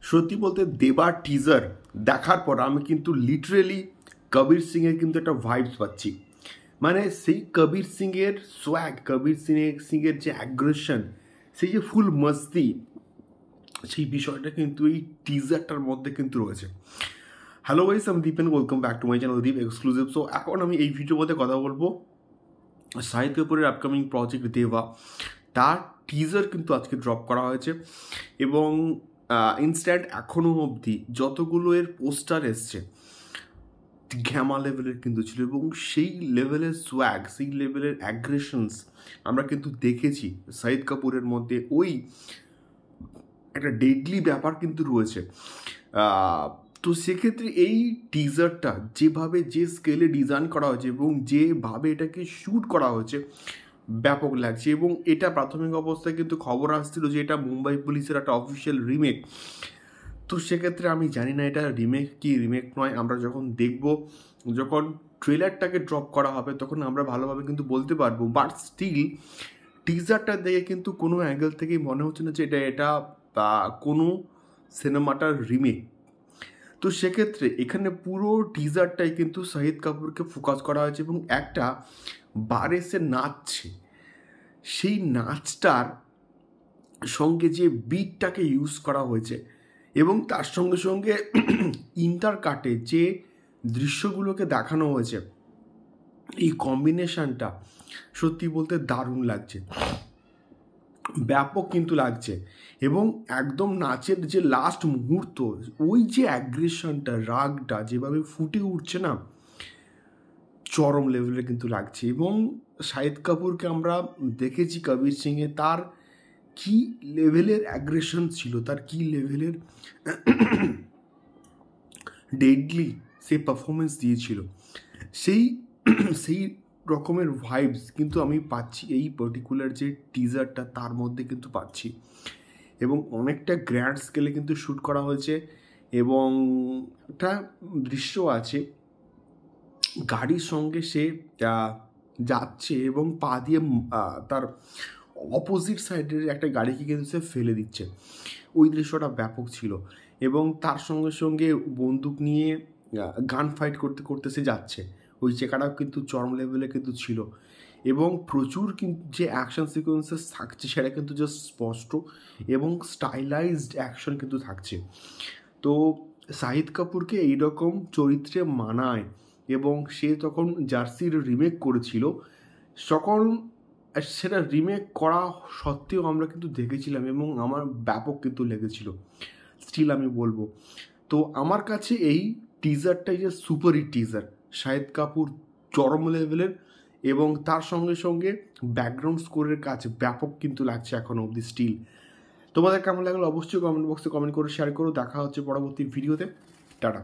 সত্যি বলতে দেবার টিজার দেখার পর আমি কিন্তু লিটারেলি কবির সিংয়ের কিন্তু একটা ভাইবস পাচ্ছি। মানে সেই কবির সিংয়ের সোয়াগ, কবির সিংয়ের যে অ্যাগ্রেশন, সেই যে ফুল মস্তি, সেই বিষয়টা কিন্তু এই টিজারটার মধ্যে কিন্তু রয়েছে। হ্যালো গাইস, আমি Dipen, welcome back to my channel Deep exclusive. So এখন আমি এই ভিডিওর মধ্যে কথা বলবো শাহিদ কাপুরের আপকামিং প্রজেক্ট দেবা, তার টিজার কিন্তু আজকে ড্রপ করা হয়েছে এবং ইনস্ট্যান্ট এখনও অবধি যতগুলো এর পোস্টার এসছে ঘ্যামা লেভেলের কিন্তু ছিল এবং সেই লেভেলের সোয়াগ, সেই লেভেলের অ্যাগ্রেশনস আমরা কিন্তু দেখেছি শাহিদ কাপুরের মধ্যে। ওই একটা ডেডলি ব্যাপার কিন্তু রয়েছে। তো সেক্ষেত্রে এই টিজারটা যেভাবে, যে স্কেলে ডিজাইন করা হয়েছে এবং যেভাবে এটাকে শ্যুট করা হয়েছে ব্যাপক লাগছে। এবং এটা প্রাথমিক অবস্থায় কিন্তু খবর আসছিল যে এটা মুম্বাই পুলিশের একটা অফিসিয়াল রিমেক। তো সেক্ষেত্রে আমি জানি না এটা রিমেক কি রিমেক নয়, আমরা যখন দেখব, যখন ট্রেলারটাকে ড্রপ করা হবে তখন আমরা ভালোভাবে কিন্তু বলতে পারবো। বাট স্টিল টিজারটা দেখে কিন্তু কোনো অ্যাঙ্গেল থেকেই মনে হচ্ছে না যে এটা কোনো সিনেমাটার রিমেক। তো সেক্ষেত্রে এখানে পুরো টিজারটাই কিন্তু শাহিদ কাপুরকে ফোকাস করা হয়েছে এবং একটা বার এসে নাচছে, সেই নাচটার সঙ্গে যে বিটটাকে ইউজ করা হয়েছে এবং তার সঙ্গে সঙ্গে ইন্টারকাটে যে দৃশ্যগুলোকে দেখানো হয়েছে, এই কম্বিনেশানটা সত্যি বলতে দারুণ লাগছে, ব্যাপক কিন্তু লাগছে। এবং একদম নাচের যে লাস্ট মুহূর্ত, ওই যে অ্যাগ্রেশনটা, রাগটা যেভাবে ফুটে উঠছে না, চরম লেভেলে কিন্তু লাগছে। এবং শাহিদ কাপুরকে আমরা দেখেছি কবির সিংয়ে, তার কি লেভেলের অ্যাগ্রেশন ছিল, তার কি লেভেলের ডেডলি সে পারফরমেন্স দিয়েছিল, সেই রকমের ভাইবস কিন্তু আমি পাচ্ছি এই পার্টিকুলার যে টিজারটা, তার মধ্যে কিন্তু পাচ্ছি। এবং অনেকটা গ্র্যান্ড স্কেলে কিন্তু শ্যুট করা হয়েছে এবং একটা দৃশ্য আছে, গাড়ির সঙ্গে সে যাচ্ছে এবং পা দিয়ে তার অপোজিট সাইডের একটা গাড়িকে কিন্তু সে ফেলে দিচ্ছে। ওই দৃশ্যটা ব্যাপক ছিল এবং তার সঙ্গে সঙ্গে বন্দুক নিয়ে গান ফাইট করতে করতে সে যাচ্ছে, ওই জায়গাটাও কিন্তু চরম লেভেলে কিন্তু ছিল। এবং প্রচুর কিন্তু যে অ্যাকশন সিকোয়েন্সেস থাকছে সেটা কিন্তু জাস্ট স্পষ্ট এবং স্টাইলাইজড অ্যাকশন কিন্তু থাকছে। তো শাহিদ কাপুরকে এইরকম চরিত্রে মানায় এবং সে তখন জার্সির রিমেক করেছিল, তখন সেটা রিমেক করা সত্ত্বেও আমরা কিন্তু দেখেছিলাম এবং আমার ব্যাপক কিন্তু লেগেছিল। স্টিল আমি বলবো, তো আমার কাছে এই টিজারটাই যে super hit teaser, Shahid Kapoor চরম লেভেলের এবং তার সঙ্গে সঙ্গে ব্যাকগ্রাউন্ড স্কোরের কাজ ব্যাপক কিন্তু লাগছে এখনও অবধি স্টিল। তোমাদের কেমন লাগলো অবশ্যই কমেন্ট বক্সে কমেন্ট করে শেয়ার করো। দেখা হচ্ছে পরবর্তী ভিডিওতে। টাটা।